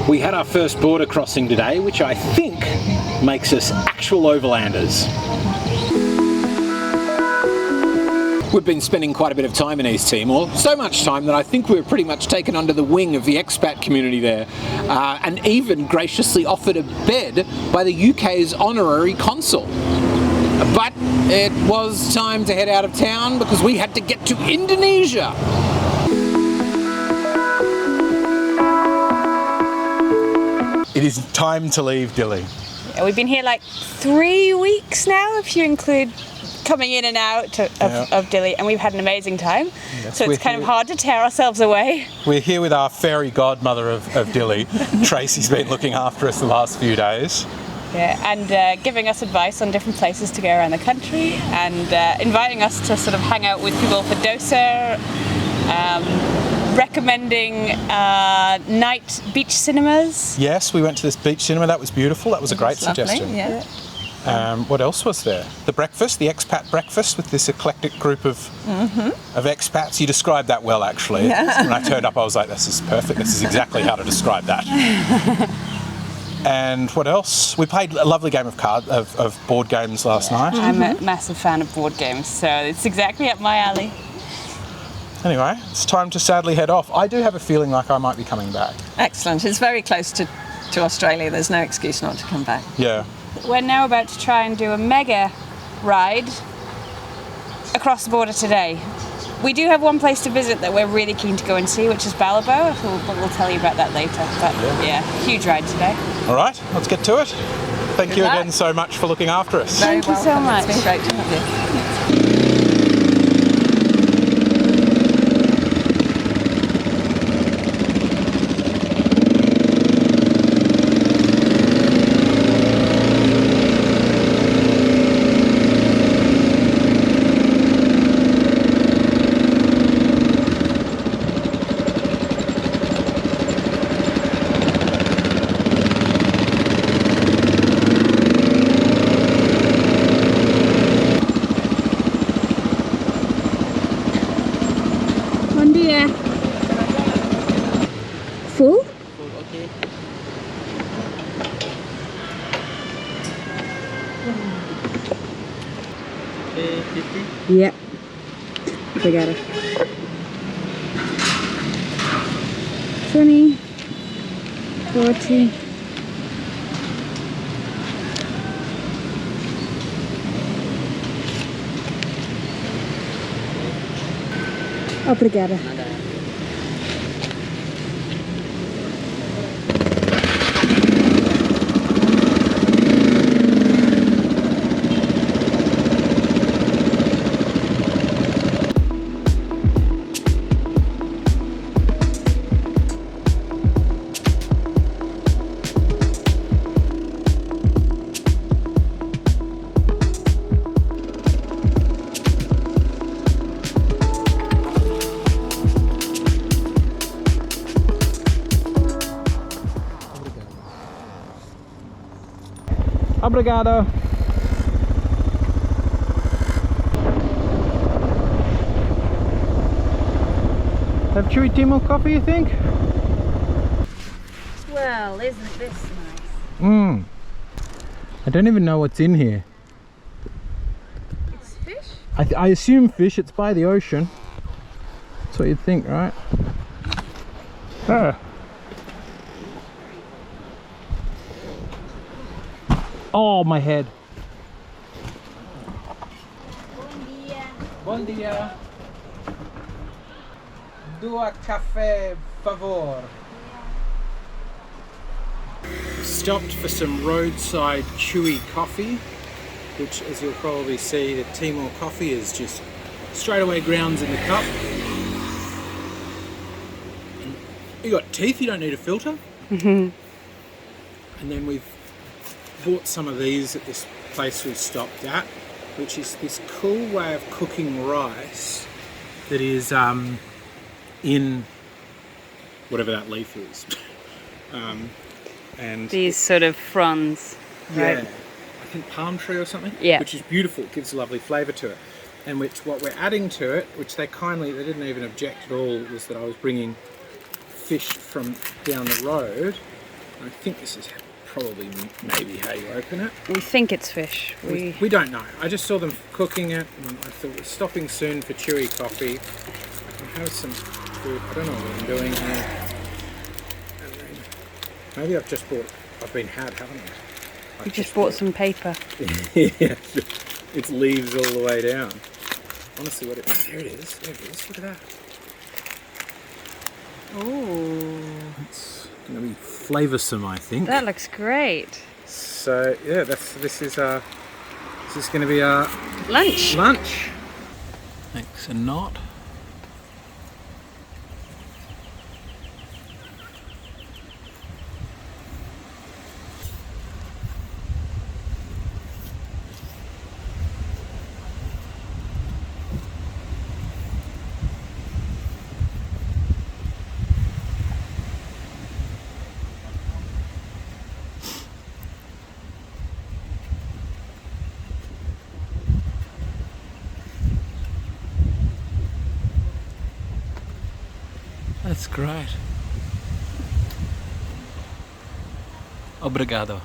We had our first border crossing today, which I think makes us actual overlanders. We've been spending quite a bit of time in East Timor, so much time that I think we were pretty much taken under the wing of the expat community there, and even graciously offered a bed by the UK's honorary consul. But it was time to head out of town because we had to get to Indonesia. It is time to leave Dili. Yeah, we've been here like 3 weeks now, if you include coming in and out of Dili, and we've had an amazing time. Yes, so it's kind of hard to tear ourselves away. We're here with our fairy godmother of Dili. Tracy's been looking after us the last few days. Yeah, and giving us advice on different places to go around the country, and inviting us to sort of hang out with people for dosa, recommending night beach cinemas. Yes, we went to this beach cinema. That was beautiful. That was a great suggestion. Yeah. What else was there? The breakfast, the expat breakfast with this eclectic group of expats. You described that well, actually. Yeah. When I turned up, I was like, this is perfect. This is exactly how to describe that. And what else? We played a lovely game of board games last night. I'm a massive fan of board games, so it's exactly up my alley. Anyway, it's time to sadly head off. I do have a feeling like I might be coming back. Excellent. It's very close to Australia. There's no excuse not to come back. Yeah. We're now about to try and do a mega ride across the border today. We do have one place to visit that we're really keen to go and see, which is Balibo. We'll tell you about that later. But yeah, huge ride today. All right, let's get to it. Thank you again so much for looking after us. Thank you so much. It's been great to have you. Full? Okay. Okay, 50? Yep. Forget it. 20, 40. Obrigada. Obrigado. Have chewy Timor coffee, you think? Well, isn't this nice? I don't even know what's in here. It's fish? I assume fish. It's by the ocean. That's what you'd think, right? Ah. Oh, my head. Bom dia. Bom dia. Dua café, favor. Stopped for some roadside chewy coffee, which, as you'll probably see, the Timor coffee is just straight away grounds in the cup. You got teeth, you don't need a filter. And then we've bought some of these at this place we stopped at, which is this cool way of cooking rice that is in whatever that leaf is. And These sort of fronds, right? yeah, I think palm tree or something. Yeah. Which is beautiful, gives a lovely flavour to it. And what we're adding to it, which they didn't even object at all, was that I was bringing fish from down the road, I think this is probably maybe how you open it. We think it's fish. We don't know. I just saw them cooking it, and I thought we're stopping soon for chewy coffee. I can have some food. I don't know what I'm doing here. And then maybe I've been had, haven't I? We just bought some paper. Yeah, it's leaves all the way down. Honestly, what it is. There it is. There it is. Look at that. Oh, It's going to be flavoursome, I think. that looks great. So yeah, this is going to be our Lunch. lunch. Thanks a knot. That's great. Obrigado.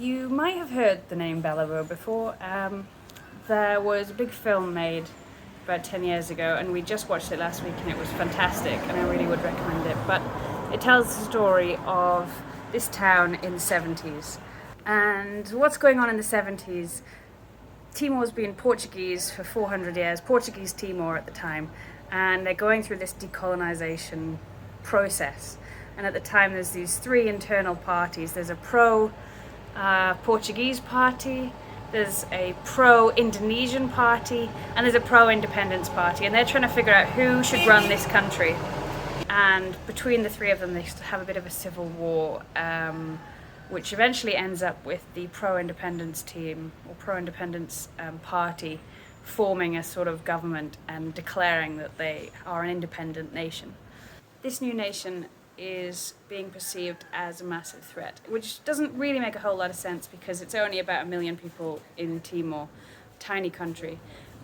You might have heard the name Balibo before. There was a big film made about 10 years ago, and we just watched it last week, and it was fantastic, and I really would recommend it. But it tells the story of this town in the 70s. And what's going on in the 70s? Timor's been Portuguese for 400 years, Portuguese Timor at the time, and they're going through this decolonization process. And at the time there's these three internal parties. There's a pro-Portuguese party, there's a pro-Indonesian party, and there's a pro-independence party, and they're trying to figure out who should run this country. And between the three of them, they have a bit of a civil war, which eventually ends up with the pro-independence team, or pro-independence party, forming a sort of government and declaring that they are an independent nation. This new nation is being perceived as a massive threat, which doesn't really make a whole lot of sense because it's only about 1 million people in Timor, tiny country.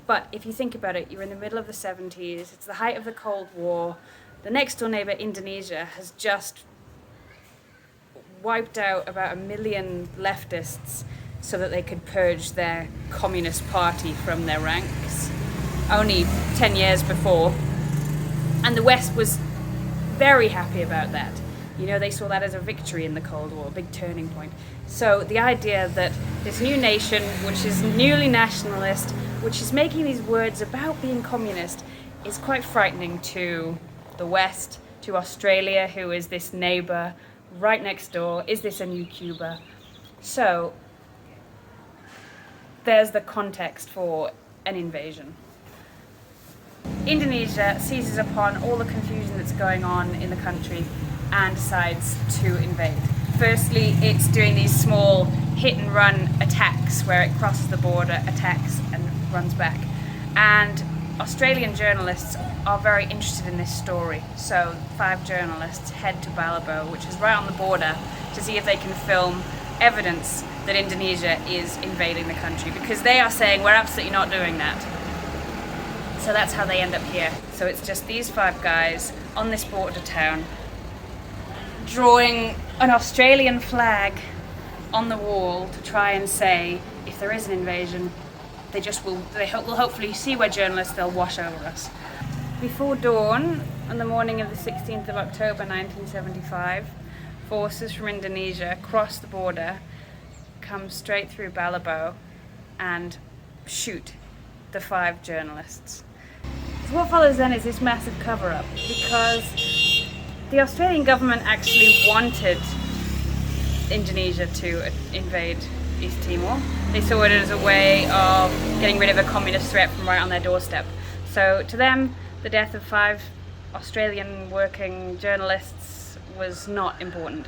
But if you think about it, you're in the middle of the 70s, it's the height of the Cold War, the next door neighbour, Indonesia, has just wiped out about 1 million leftists so that they could purge their communist party from their ranks, only 10 years before. And the West was very happy about that. You know, they saw that as a victory in the Cold War, a big turning point. So the idea that this new nation, which is newly nationalist, which is making these words about being communist, is quite frightening to the West, to Australia, who is this neighbour right next door. Is this a new Cuba? So there's the context for an invasion. Indonesia seizes upon all the confusion that's going on in the country and decides to invade. Firstly, it's doing these small hit and run attacks where it crosses the border, attacks and runs back. And Australian journalists are very interested in this story. So 5 journalists head to Balibo, which is right on the border, to see if they can film evidence that Indonesia is invading the country, because they are saying we're absolutely not doing that. So that's how they end up here. So it's just these 5 guys on this border town drawing an Australian flag on the wall to try and say if there is an invasion, we'll hopefully see we're journalists, they'll wash over us. Before dawn, on the morning of the 16th of October 1975, forces from Indonesia cross the border, come straight through Balibo and shoot the 5 journalists. So what follows then is this massive cover-up, because the Australian government actually wanted Indonesia to invade East Timor. They saw it as a way of getting rid of a communist threat from right on their doorstep. So to them, the death of 5 Australian working journalists was not important,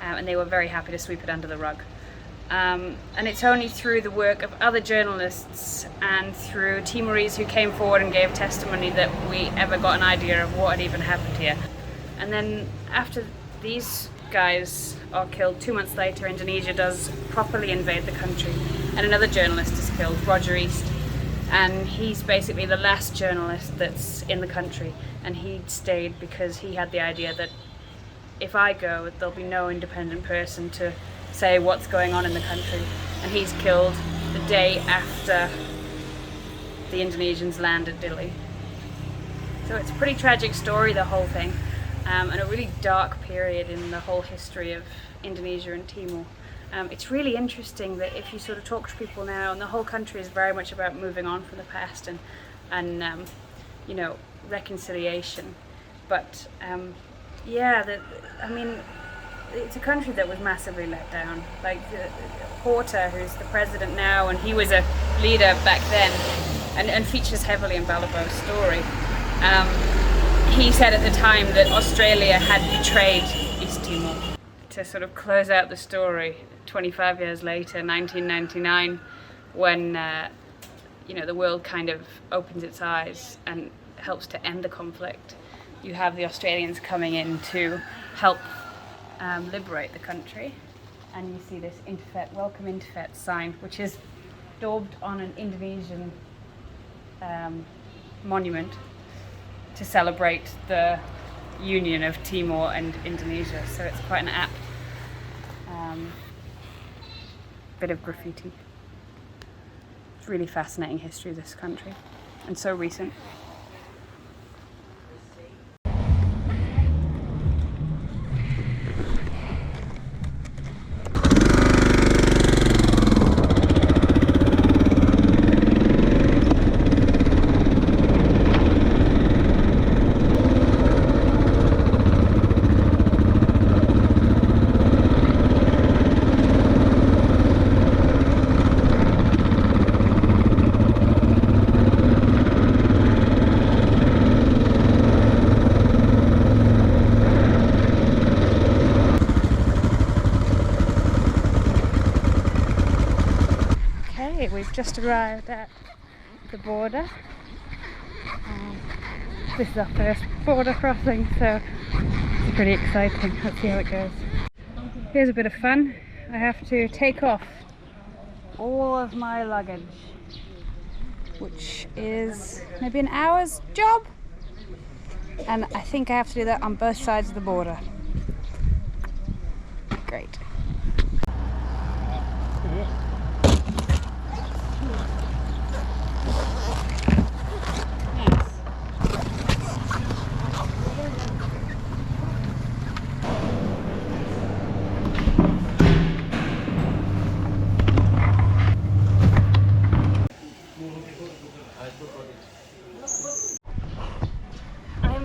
and they were very happy to sweep it under the rug. And it's only through the work of other journalists and through Timorese who came forward and gave testimony that we ever got an idea of what had even happened here. And then after these guys are killed, 2 months later, Indonesia does properly invade the country, and another journalist is killed, Roger East, and he's basically the last journalist that's in the country, and he stayed because he had the idea that if I go, there'll be no independent person to say what's going on in the country, and he's killed the day after the Indonesians land at Dili. So it's a pretty tragic story, the whole thing, and a really dark period in the whole history of Indonesia and Timor. It's really interesting that if you sort of talk to people now, and the whole country is very much about moving on from the past and you know, reconciliation, but it's a country that was massively let down. Like Porter, who's the president now, and he was a leader back then, and features heavily in Balibo's story. He said at the time that Australia had betrayed East Timor. To sort of close out the story, 25 years later, 1999, when the world kind of opens its eyes and helps to end the conflict, you have the Australians coming in to help liberate the country, and you see this welcome Interfet sign, which is daubed on an Indonesian monument to celebrate the union of Timor and Indonesia. So it's quite an apt bit of graffiti. It's really fascinating history of this country, and so recent. We've just arrived at the border. This is our first border crossing, so it's pretty exciting. Let's see how it goes. Here's a bit of fun. I have to take off all of my luggage, which is maybe an hour's job, and I think I have to do that on both sides of the border. Great.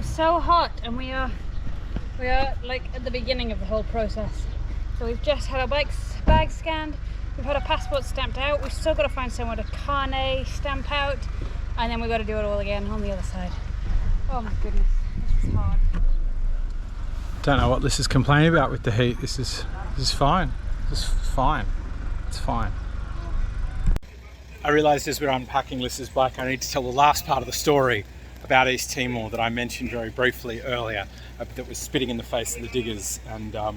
So hot, and we are like at the beginning of the whole process. So we've just had our bags scanned, we've had our passports stamped out, we've still got to find somewhere to carnet stamp out, and then we've got to do it all again on the other side. Oh my goodness, this is hard. Don't know what this is complaining about with the heat. This is fine. This is fine. It's fine. I realised as we're unpacking Liz's bike, I need to tell the last part of the story about East Timor that I mentioned very briefly earlier, that was spitting in the face of the diggers and the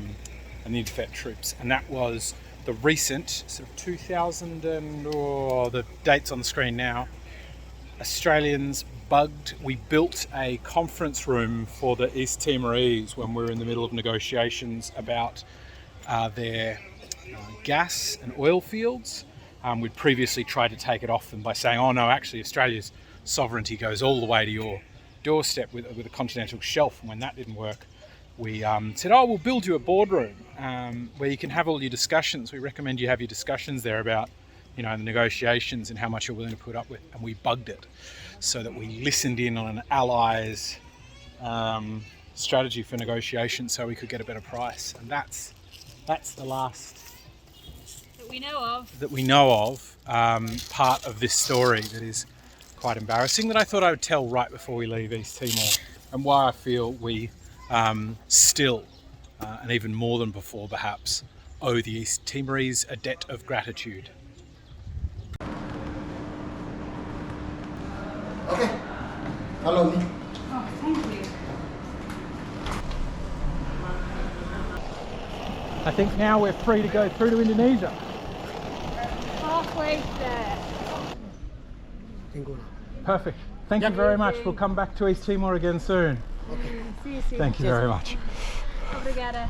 Interfet troops, and that was the recent sort of 2000 and the dates on the screen now. We built a conference room for the East Timorese when we were in the middle of negotiations about their gas and oil fields. We'd previously tried to take it off them by saying, oh no, actually Australia's sovereignty goes all the way to your doorstep with a continental shelf. And when that didn't work, we said, oh, we'll build you a boardroom where you can have all your discussions. We recommend you have your discussions there about, the negotiations and how much you're willing to put up with. And we bugged it so that we listened in on an allies strategy for negotiation so we could get a better price. And that's the last that we know of part of this story that is quite embarrassing, that I thought I would tell right before we leave East Timor, and why I feel we still, and even more than before perhaps, owe the East Timorese a debt of gratitude. Okay. Follow me. Oh, thank you. I think now we're free to go through to Indonesia. Halfway there. Perfect. Thank you very much. We'll come back to East Timor again soon. See you soon. Thank you very much. Obrigada.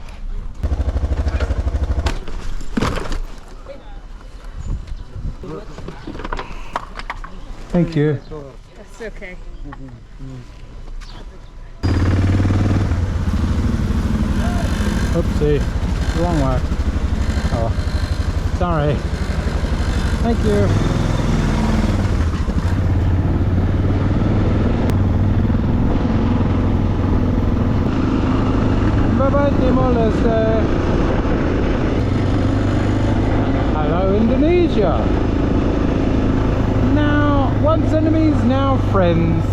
Thank you. That's okay. Oopsie, wrong way. Oh, sorry. Thank you. Bye-bye, Timor-Leste. Hello, Indonesia. Now, once enemies, now friends.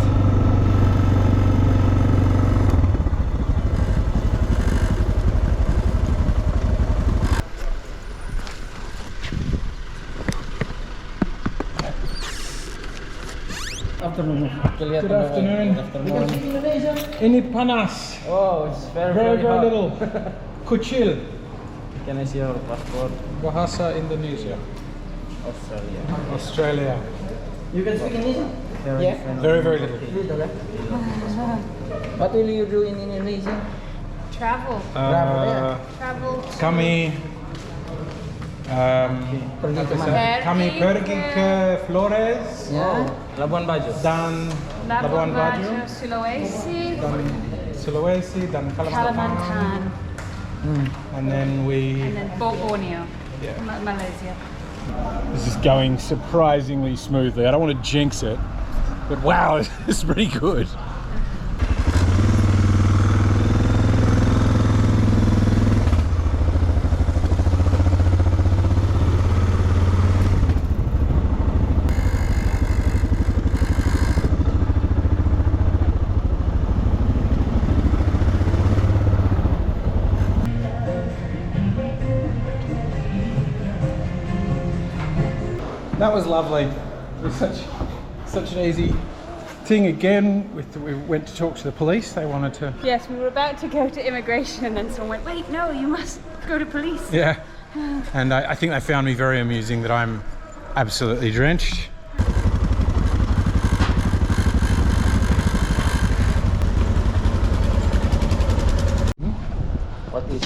Afternoon. Good afternoon. Ini panas. Oh, it's very Very hot. little. Kucil. Can I see your passport? Bahasa Indonesia. Australia. Australia. You can speak Indonesian? Yeah. Very little. Little, What will you do in Indonesia? Travel. Travel. Kami Pergi ke mana? kami pergi ke Flores Ya. Labuan Bajo. dan Labuan Bajo, Sulawesi. Sulawesi dan Kalimantan, Kalimantan. and then And then Borneo. Yeah. Malaysia. This is going surprisingly smoothly. I don't want to jinx it, but wow, it's pretty good. That was lovely. It was such an easy thing again. We went to talk to the police. They wanted to. Yes, we were about to go to immigration and then someone went, wait, no, you must go to police. Yeah. And I think they found me very amusing that I'm absolutely drenched. What is?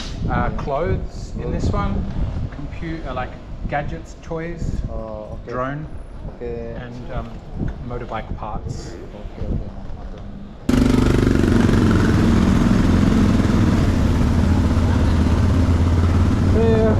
Clothes in this one, computer, like gadgets, toys, Oh, okay. drone, Okay. and motorbike parts. Okay. There.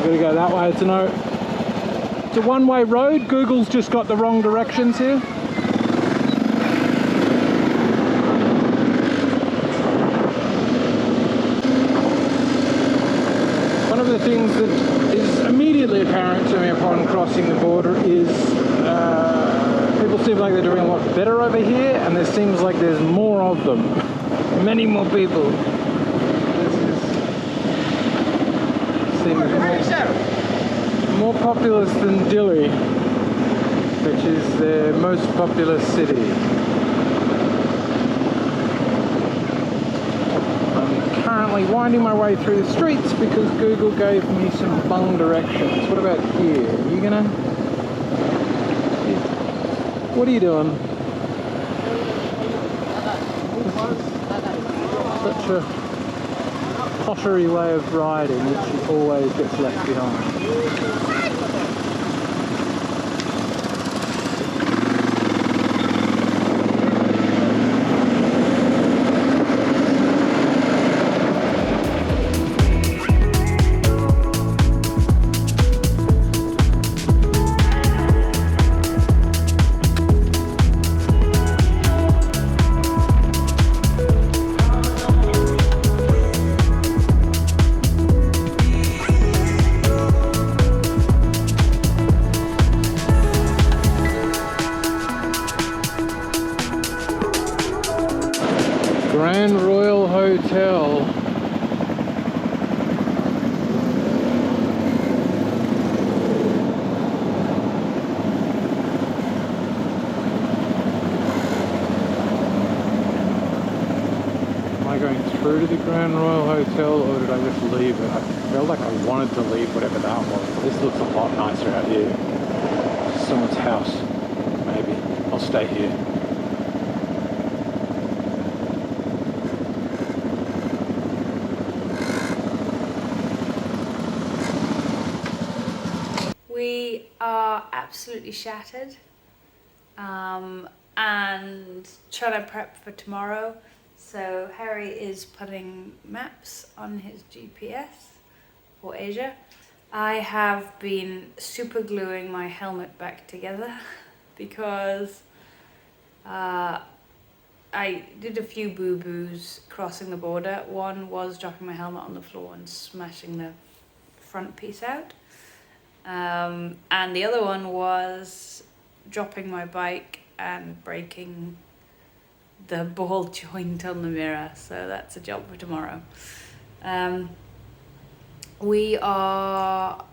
We're gonna go that way. It's a one-way road. Google's just got the wrong directions here. One of the things that is immediately apparent to me upon crossing the border is people seem like they're doing a lot better over here, and there seems like there's more of them. Many more people. More populous than Dili, which is their most populous city. I'm currently winding my way through the streets because Google gave me some wrong directions. What about here? Are you gonna? What are you doing? Such a pottery way of riding, which always gets left behind. Grand Royal Hotel. Am I going through to the Grand Royal Hotel, or did I just leave it? I felt like I wanted to leave whatever that was. This looks a lot nicer out here. Someone's house, maybe. I'll stay here. We are absolutely shattered and trying to prep for tomorrow. So Harry is putting maps on his GPS for Asia. I have been super gluing my helmet back together because I did a few boo-boos crossing the border. One was dropping my helmet on the floor and smashing the front piece out. And the other one was dropping my bike and breaking the ball joint on the mirror. So that's a job for tomorrow. We are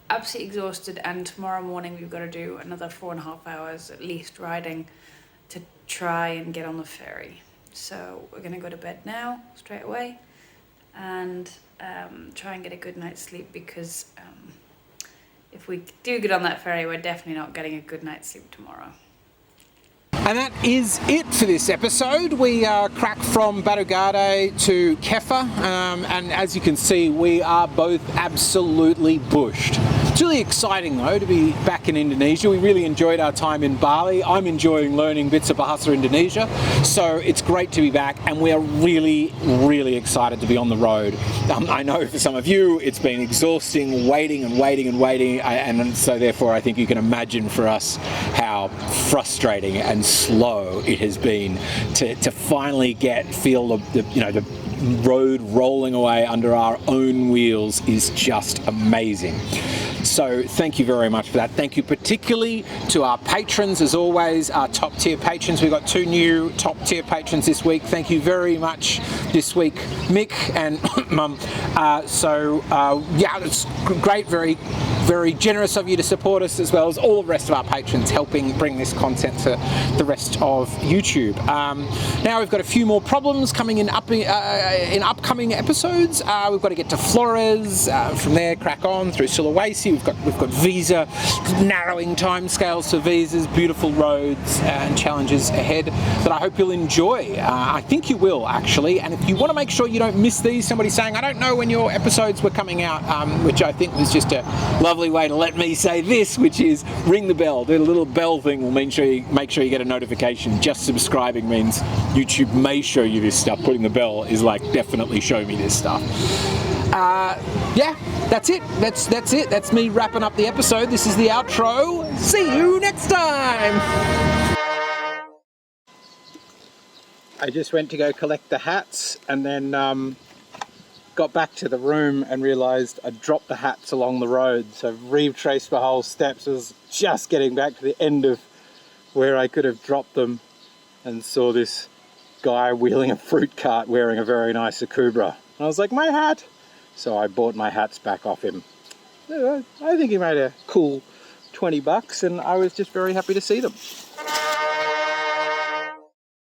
absolutely exhausted, and tomorrow morning we've got to do another 4.5 hours at least riding to try and get on the ferry. So we're going to go to bed now straight away and try and get a good night's sleep, because if we do get on that ferry, we're definitely not getting a good night's sleep tomorrow. And that is it for this episode. We crack from Batugade to Kefa, and as you can see, we are both absolutely bushed. It's really exciting though to be back in Indonesia. We really enjoyed our time in Bali. I'm enjoying learning bits of Bahasa Indonesia, so it's great to be back, and we are really, really excited to be on the road. I know for some of you it's been exhausting, waiting and waiting and waiting, and so therefore I think you can imagine for us how frustrating and slow it has been to finally feel the road rolling away under our own wheels is just amazing. So thank you very much for that. Thank you particularly to our patrons, as always, our top tier patrons. We've got 2 new top tier patrons this week. Thank you very much this week, Mick and Mum. Yeah, it's great, very, very generous of you to support us, as well as all the rest of our patrons helping bring this content to the rest of YouTube. Now we've got a few more problems coming in upcoming episodes. We've got to get to Flores, from there crack on through Sulawesi. We've got visa, narrowing timescales for visas, beautiful roads and challenges ahead that I hope you'll enjoy. I think you will, actually. And if you want to make sure you don't miss these, somebody saying, I don't know when your episodes were coming out, which I think was just a lovely way to let me say this, which is ring the bell. Do a little bell thing will make sure you get a notification. Just subscribing means YouTube may show you this stuff. Putting the bell is like, definitely show me this stuff. Yeah, that's it. That's it. That's me wrapping up the episode. This is the outro. See you next time. I just went to go collect the hats, and then got back to the room and realised I dropped the hats along the road. So I've retraced my whole steps. I was just getting back to the end of where I could have dropped them, and saw this guy wheeling a fruit cart wearing a very nice Akubra. And I was like, my hat! So I bought my hats back off him. I think he made a cool $20, and I was just very happy to see them.